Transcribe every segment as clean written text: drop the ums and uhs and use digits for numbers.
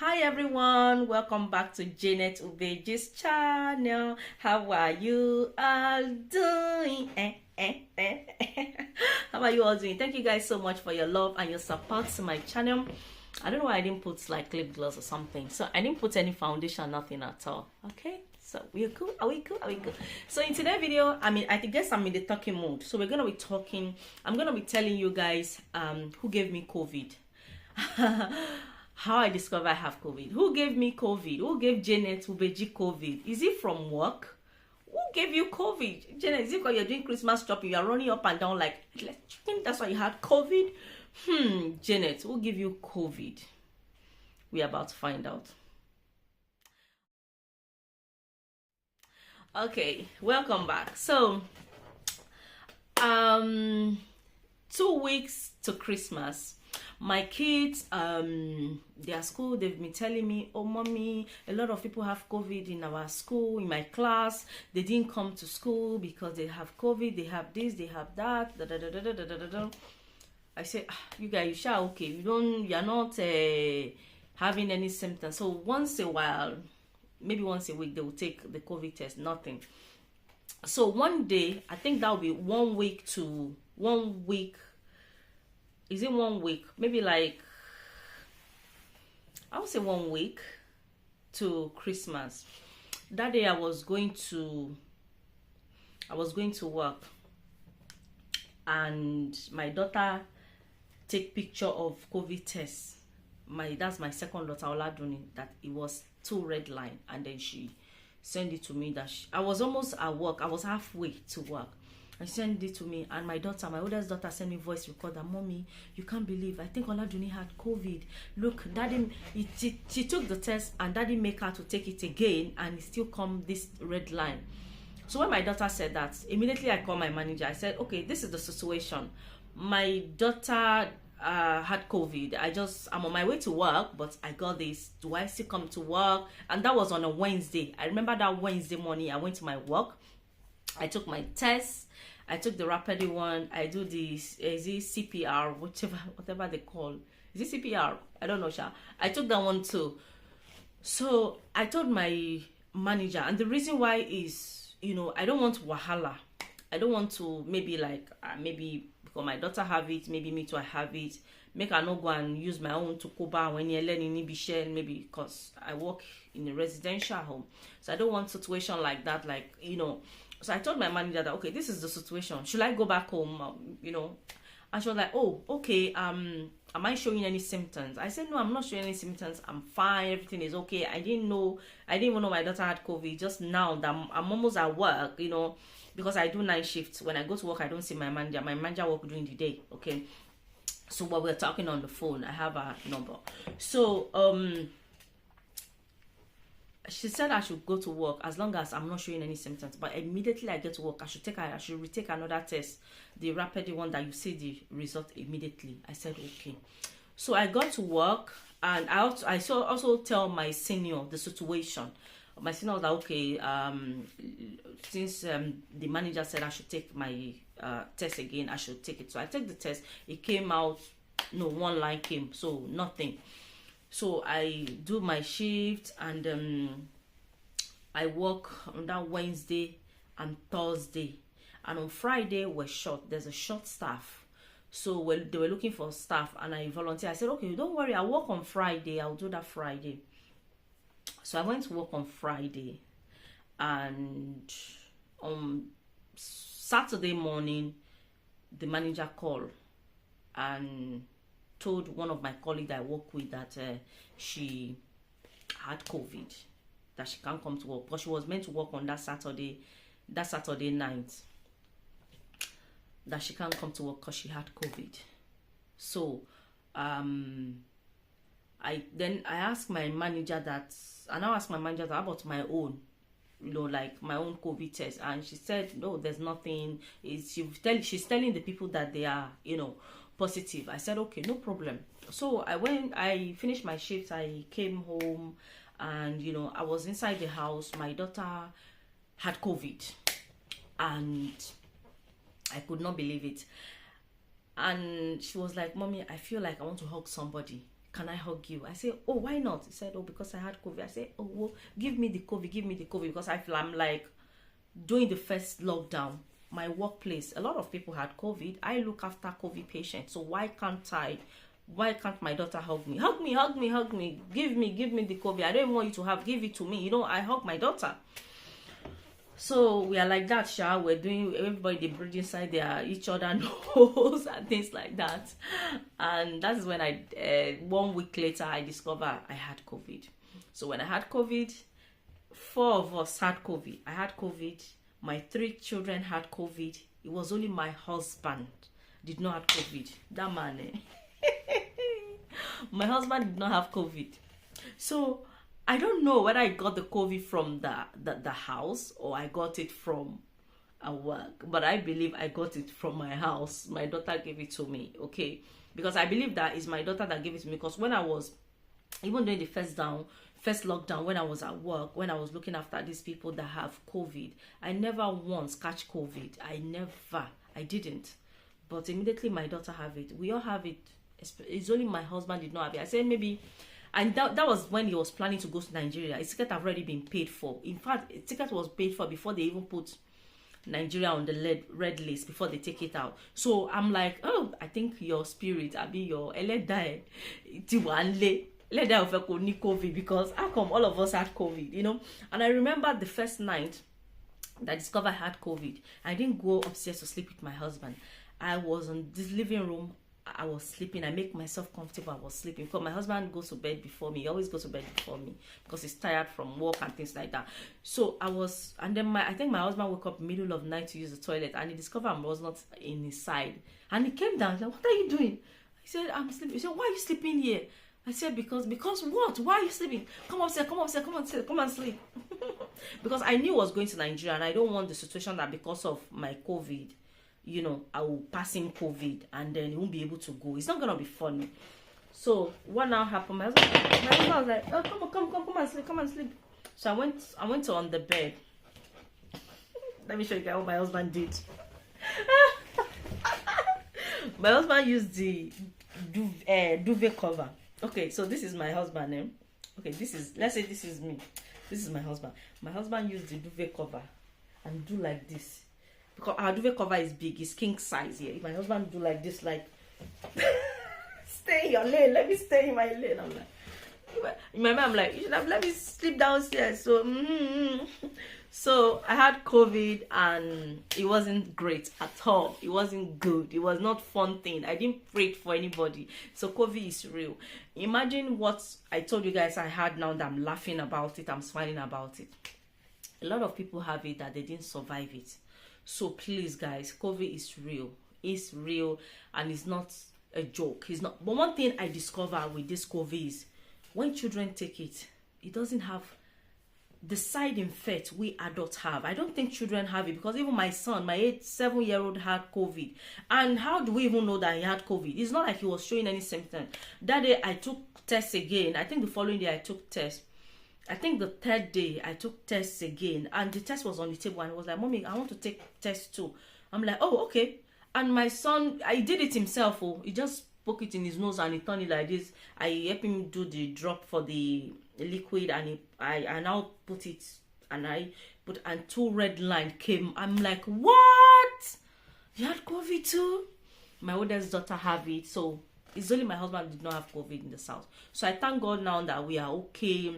Hi everyone, welcome back to Janet Ubeji's channel. How are you all doing? How are you all doing? Thank you guys so much for your love and your support to my channel. I don't know why I didn't put like lip gloss or something. So I didn't put any foundation, nothing at all. Okay, so we're cool. Are we cool? Are we cool? So in today's video, I guess I'm in the talking mood. So we're gonna be talking. I'm gonna be telling you guys who gave me COVID. How I discovered I have COVID. Who gave me COVID? Who gave Janet Ubeji COVID? Is it from work? Who gave you COVID? Janet, is it because you're doing Christmas shopping? You're running up and down like you think that's why you had COVID? Janet, who gave you COVID? We're about to find out. Okay, welcome back. So 2 weeks to Christmas. My kids, their school, they've been telling me, oh mommy, a lot of people have COVID in our school, in my class. They didn't come to school because they have COVID, they have this, they have that, da da da da da da da da. I said, you guys, you sure okay? You're not having any symptoms. So once a while, maybe once a week, they will take the COVID test, nothing. So one day, I think that will be 1 week to 1 week. Is it 1 week? Maybe like, I would say 1 week to Christmas. That day I was going to work, and my daughter take picture of COVID test. That's my second daughter, Oladuni, that it was 2 red line, and then she sent it to me that I was almost at work. I was halfway to work. And she sent it to me, and my oldest daughter sent me voice recorder. Mommy, you can't believe, I think Oladuni had COVID. Look, daddy, she took the test and daddy make her to take it again, and it still come this red line. So when my daughter said that, immediately I called my manager. I said, okay, this is the situation. My daughter had COVID. I'm on my way to work, but I got this. Do I still come to work? And that was on a Wednesday. I remember that Wednesday morning I went to my work. I took my test. I took the rapid one. I do this, is it CPR, whatever they call. Is it CPR? I don't know, Sha. I took that one too. So I told my manager, and the reason why is, I don't want wahala. I don't want to maybe because my daughter have it, maybe me too I have it. Make I not go and use my own to Kuba when you're learning maybe because I work in a residential home. So I don't want situation like that, So I told my manager that, okay, this is the situation. Should I go back home? And she was like, oh, okay. Am I showing any symptoms? I said, no, I'm not showing any symptoms. I'm fine. Everything is okay. I didn't even know my daughter had COVID. Just now that I'm almost at work, because I do night shifts. When I go to work, I don't see my manager. My manager work during the day. Okay. So while we're talking on the phone, I have her number. So, she said I should go to work as long as I'm not showing any symptoms. But immediately I get to work, I should retake another test, the rapid one that you see the result immediately. I said okay. So I got to work, and I also tell my senior the situation. My senior was like, okay, since the manager said I should take my test again, I should take it. So I take the test. It came out, no, 1 line came, so nothing. So I do my shift, and I work on that Wednesday and Thursday, and on Friday we're short. There's a short staff, so they were looking for staff, and I volunteer. I said, okay, don't worry, I'll work on Friday. I'll do that Friday. So I went to work on Friday, and on Saturday morning the manager called and told one of my colleagues that I work with that she had COVID, that she can't come to work because she was meant to work on that Saturday night, that she can't come to work because she had COVID. So I asked my manager that, and I asked my manager that about my own, like my own COVID test, and she said no, there's nothing. She's telling the people that they are positive. I said okay, no problem. So I finished my shift, I came home, and I was inside the house. My daughter had COVID, and I could not believe it. And she was like, mommy, I feel like I want to hug somebody. can I hug you? I say, oh, why not? He said, oh, because I had COVID. I say, oh, well, give me the COVID, because I feel I'm like, during the first lockdown, my workplace, a lot of people had COVID. I look after COVID patients, so why can't my daughter hug me? Hug me, hug me, hug me. Give me the COVID. I don't even want you to have. Give it to me. You know, I hug my daughter. So we are like that, Sha. We're doing, everybody, they breathe inside their each other nose and things like that. And that is when 1 week later, I discovered I had COVID. So when I had COVID, 4 of us had COVID. I had COVID. My 3 children had COVID. It was only my husband did not have COVID. That man, my husband did not have COVID. So I don't know whether I got the COVID from the house or I got it from work, but I believe I got it from my house. My daughter gave it to me, okay? Because I believe that is my daughter that gave it to me, because when I was, even during the first lockdown, when I was at work, when I was looking after these people that have COVID, I never once catch COVID. I didn't. But immediately my daughter have it. We all have it. It's only my husband did not have it. I said maybe. And that was when he was planning to go to Nigeria. His ticket have already been paid for. In fact, his ticket was paid for before they even put Nigeria on the red list, before they take it out. So I'm like, oh, I think your spirit, I mean your Eledai, COVID, because how come all of us had COVID, you know? And I remember the first night that I discovered I had COVID. I didn't go upstairs to sleep with my husband. I was in this living room. I was sleeping. I make myself comfortable. I was sleeping because my husband goes to bed before me. He always goes to bed before me because he's tired from work and things like that. So I was, and then I think my husband woke up middle of the night to use the toilet, and he discovered I was not in his side. And he came down. He's like, "What are you doing?" I said, "I'm sleeping." He said, "Why are you sleeping here?" I said, because what? Why are you sleeping? Come upstairs, come and sleep. Because I knew I was going to Nigeria, and I don't want the situation that because of my COVID, you know, I will pass him COVID and then he won't be able to go. It's not gonna be funny. So what now happened? My husband was like, "Oh, come and sleep." So I went on the bed. Let me show you guys what my husband did. My husband used the duvet cover. Okay, so this is my husband. Okay, let's say this is me. This is my husband. My husband used the duvet cover and do like this. Because our duvet cover is big, it's king size here. If my husband do like this, like, stay in your lane, let me stay in my lane. I'm like, in my mind, I'm like, you should have let me sleep downstairs. So I had COVID and it wasn't great at all. It wasn't good. It was not fun thing. I didn't pray for anybody. So COVID is real. Imagine what I told you guys I had now that I'm laughing about it. I'm smiling about it. A lot of people have it that they didn't survive it. So please, guys, COVID is real. It's real and it's not a joke. It's not. But one thing I discovered with this COVID is when children take it, it doesn't have the side effect we adults have. I don't think children have it, because even my son, my 7-year-old, had COVID. And how do we even know that he had COVID? It's not like he was showing any symptoms. That day I took tests again. I think the following day I took tests. I think the 3rd day I took tests again, and the test was on the table, and he was like, "Mommy, I want to take tests too." I'm like, "Oh, okay." And my son, I did it himself. Oh, he just poke it in his nose and he turned it like this. I helped him do the drop for the liquid, and I now put it, and and 2 red lines came. I'm like, "What? You had COVID too?" My oldest daughter have it, so it's only my husband did not have COVID in the south. So I thank God now that we are okay.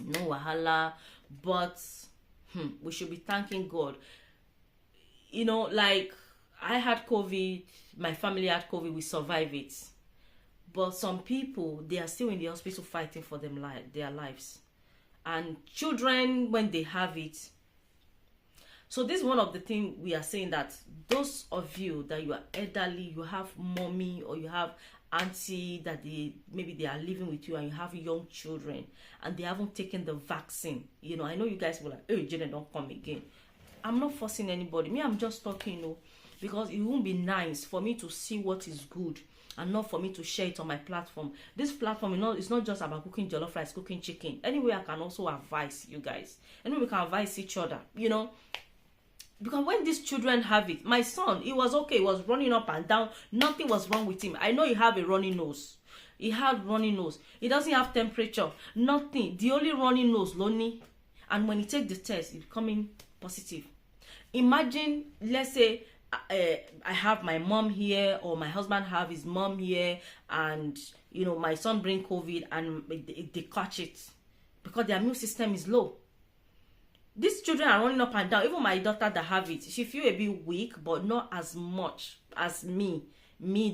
No wahala, but we should be thanking God. You know, like, I had COVID, my family had COVID, we survived it. But some people, they are still in the hospital fighting for their lives. And children, when they have it. So this is one of the things we are saying, that those of you that you are elderly, you have mommy or you have auntie that maybe they are living with you, and you have young children and they haven't taken the vaccine. You know, I know you guys will like, "Oh, Jaden, don't come again." I'm not forcing anybody. Me, I'm just talking, you know, because it won't be nice for me to see what is good and not for me to share it on my platform. This platform, you know, it's not just about cooking jollof rice, cooking chicken. Anyway, I can also advise you guys. Anyway, we can advise each other, you know. Because when these children have it, my son, he was okay. He was running up and down. Nothing was wrong with him. I know he have a runny nose. He had runny nose. He doesn't have temperature, nothing. The only runny nose, lonely. And when he take the test, it's coming positive. Imagine, let's say I have my mom here, or my husband have his mom here, and you know, my son bring COVID and they catch it because their immune system is low. These children are running up and down. Even my daughter that have it, she feel a bit weak, but not as much as me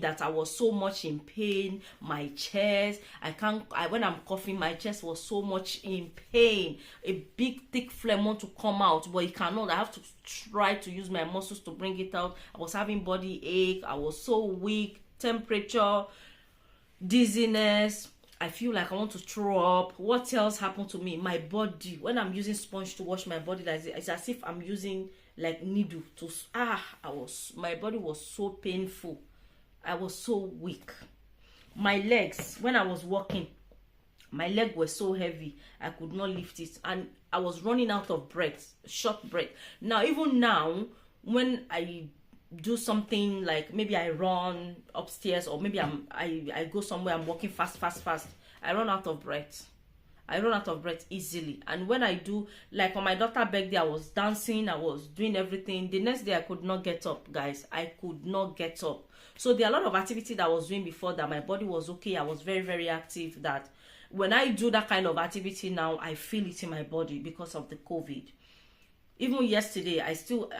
that I was so much in pain. My chest, when I'm coughing, my chest was so much in pain. A big thick phlegm want to come out, but it cannot. I have to try to use my muscles to bring it out. I was having body ache. I was so weak. Temperature, dizziness. I feel like I want to throw up. What else happened to me? My body, when I'm using sponge to wash my body, it's as if I'm using like needle to my body was so painful. I was so weak. My legs, when I was walking, my leg was so heavy, I could not lift it, and I was running out of breath, short breath. Now, even now, when I do something like maybe I run upstairs, or maybe I go somewhere, I'm walking fast, I run out of breath. I run out of breath easily. And when I do, like on my daughter's birthday, I was dancing, I was doing everything. The next day, I could not get up, guys. I could not get up. So there are a lot of activity that I was doing before that my body was okay. I was very, very active. That when I do that kind of activity now, I feel it in my body because of the COVID. Even yesterday,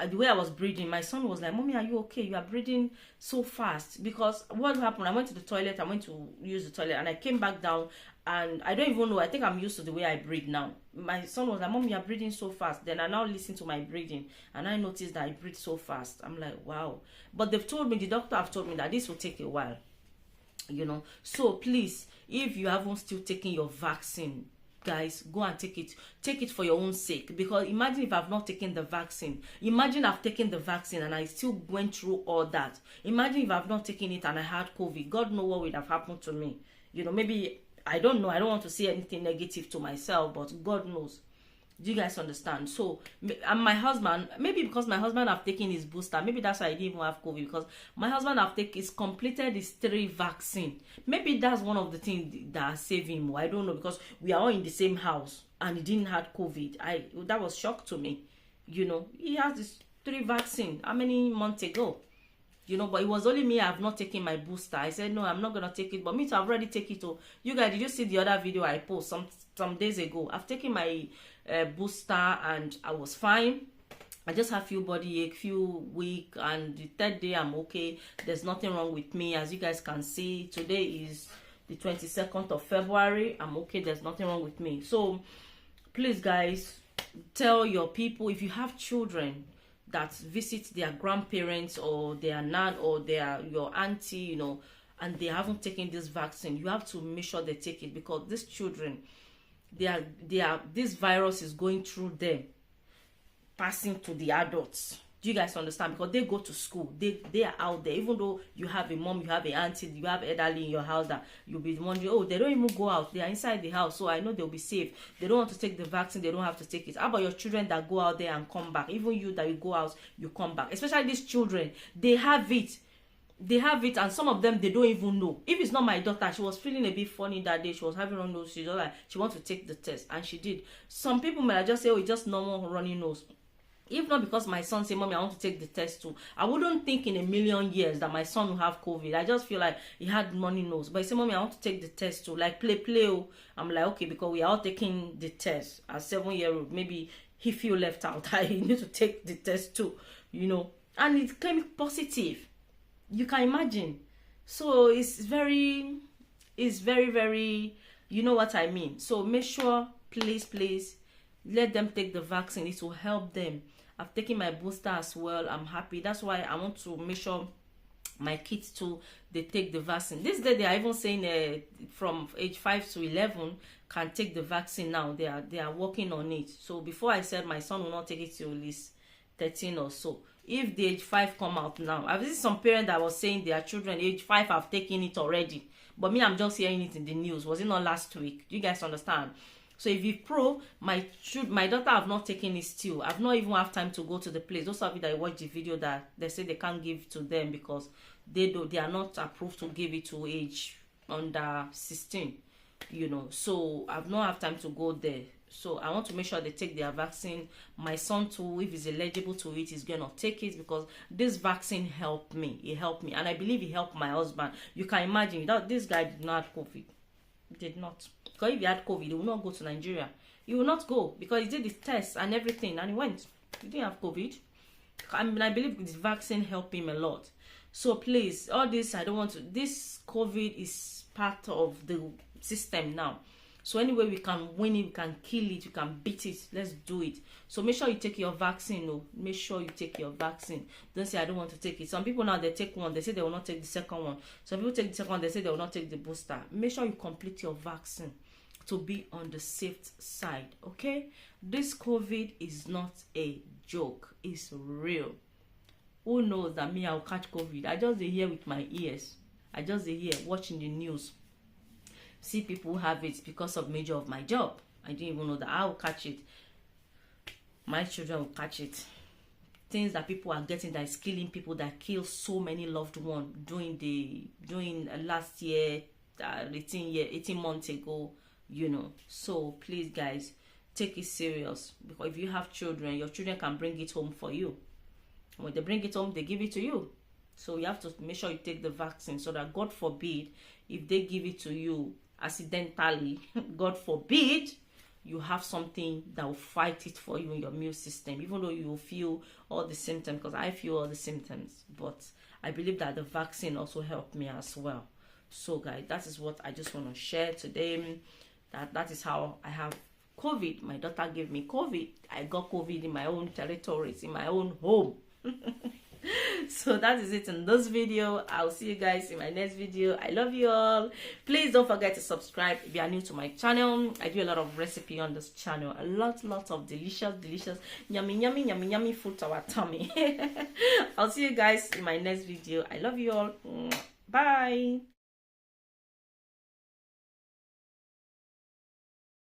the way I was breathing, my son was like, "Mommy, are you okay? You are breathing so fast." Because what happened, I went to the toilet, I went to use the toilet, and I came back down, and I don't even know, I think I'm used to the way I breathe now. My son was like, "Mom, you are breathing so fast." Then I now listen to my breathing, and I noticed that I breathe so fast. I'm like, wow. But the doctor have told me that this will take a while, you know. So please, if you haven't still taken your vaccine, guys, go and take it for your own sake. Because imagine if I've not taken the vaccine. Imagine I've taken the vaccine and I still went through all that. Imagine if I've not taken it and I had COVID. God knows what would have happened to me. You know, maybe, I don't know, I don't want to say anything negative to myself, but God knows. Do you guys understand? So, and my husband, maybe because my husband have taken his booster, maybe that's why I didn't even have COVID, because my husband has completed his 3 vaccine. Maybe that's one of the things that saved him. I don't know, because we are all in the same house and he didn't have COVID. That was shock to me. You know, he has this 3 vaccine. How many months ago? You know, but it was only me. I have not taken my booster. I said, no, I'm not going to take it. But me too, I've already taken it. Oh, you guys, did you see the other video I posted some days ago? I've taken my booster and I was fine. I just have few body ache, few weak, and the 3rd day I'm okay. There's nothing wrong with me. As you guys can see, today is the 22nd of February. I'm okay. There's nothing wrong with me. So please, guys, tell your people, if you have children that visit their grandparents or their nan or your auntie, you know, and they haven't taken this vaccine, you have to make sure they take it, because these children, this virus is going through them, passing to the adults. Do you guys understand? Because they go to school, they are out there. Even though you have a mom, you have an auntie, you have elderly in your house, that you'll be wondering, oh, they don't even go out, they are inside the house, so I know they'll be safe. They don't want to take the vaccine, they don't have to take it. How about your children that go out there and come back? Even you that you go out, you come back. Especially these children, they have it, and some of them, they don't even know. If it's not my daughter, she was feeling a bit funny that day, she was having runny nose, she's just like, she wants to take the test, and she did. Some people may just say, oh, it's just normal runny nose. If not because my son said, "Mommy, I want to take the test too," I wouldn't think in a million years that my son will have COVID. I just feel like he had runny nose. But he said, "Mommy, I want to take the test too." Like, play. Oh. I'm like, okay, because we are all taking the test. As 7-year-old, maybe he feel left out. I need to take the test too, you know. And it came positive. You can imagine. So it's very, very, you know what I mean. So make sure, please, let them take the vaccine. It will help them. I've taken my booster as well. I'm happy. That's why I want to make sure my kids too, they take the vaccine. This day they are even saying from age 5 to 11 can take the vaccine now. They are working on it. So before I said my son will not take it till at least 13 or so. If the age 5 come out now, I've seen some parents that was saying their children age 5 have taken it already. But me, I'm just hearing it in the news. Was it not last week? Do you guys understand? So if you my daughter have not taken it still. I've not even have time to go to the place. Those of you that watch the video that they say they can't give to them because they are not approved to give it to age under 16, you know, so I've not have time to go there. So I want to make sure they take their vaccine. My son too, if he's eligible to it, he's gonna take it, because this vaccine helped me. It helped me, and I believe it helped my husband. You can imagine, without this guy did not have COVID. He did not. Because if he had COVID, he will not go to Nigeria. He will not go, because he did the test and everything, and he went. He didn't have COVID. I mean, I believe this vaccine helped him a lot. So please, all this, I don't want to. This COVID is part of the system now. So anyway, we can win it, we can kill it, we can beat it. Let's do it. So make sure you take your vaccine. Oh, make sure you take your vaccine. Don't say I don't want to take it. Some people now, they take one, they say they will not take the second one. Some people take the second one, they say they will not take the booster. Make sure you complete your vaccine to be on the safe side. Okay, this COVID is not a joke. It's real. Who knows that me, I'll catch COVID? I just hear with my ears. I just hear watching the news. See people who have it because of major of my job. I didn't even know that I will catch it. My children will catch it. Things that people are getting that is killing people, that kill so many loved ones during last year, 18 months ago, you know. So please guys, take it serious, because if you have children, your children can bring it home for you. When they bring it home, they give it to you. So you have to make sure you take the vaccine, so that God forbid, if they give it to you accidentally, God forbid, you have something that will fight it for you in your immune system, even though you will feel all the symptoms, because I feel all the symptoms. But I believe that the vaccine also helped me as well. So guys, that is what I just want to share today. That is how I have COVID. My daughter gave me COVID. I got COVID in my own territories, in my own home. So that is it in this video. I'll see you guys in my next video. I love you all. Please don't forget to subscribe if you are new to my channel. I do a lot of recipe on this channel, a lot of delicious yummy food to our tummy. I'll see you guys in my next video. I love you all. Bye.